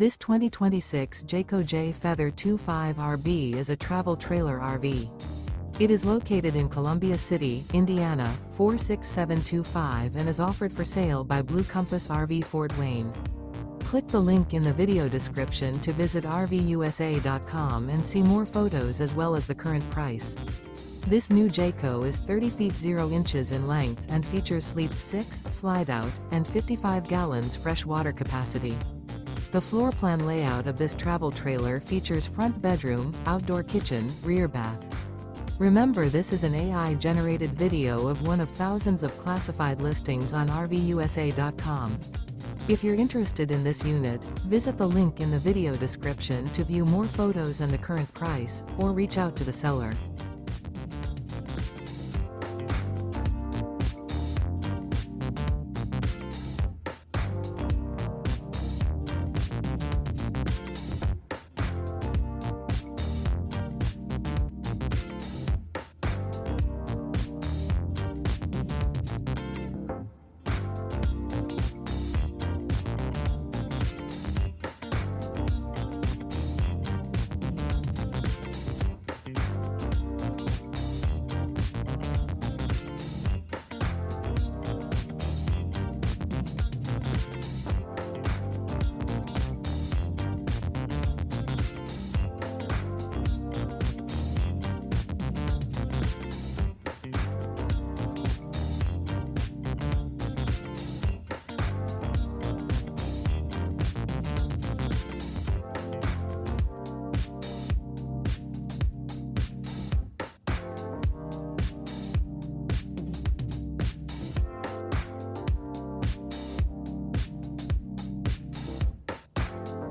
This 2026 Jayco Jay Feather 25RB is a travel trailer RV. It is located in Columbia City, Indiana, 46725 and is offered for sale by Blue Compass RV Fort Wayne. Click the link in the video description to visit RVUSA.com and see more photos as well as the current price. This new Jayco is 30 feet 0 inches in length and features sleep 6, Slideout, and 55 gallons fresh water capacity. The floor plan layout of this travel trailer features front bedroom, outdoor kitchen, rear bath. Remember, this is an AI-generated video of one of thousands of classified listings on RVUSA.com. If you're interested in this unit, visit the link in the video description to view more photos and the current price, or reach out to the seller.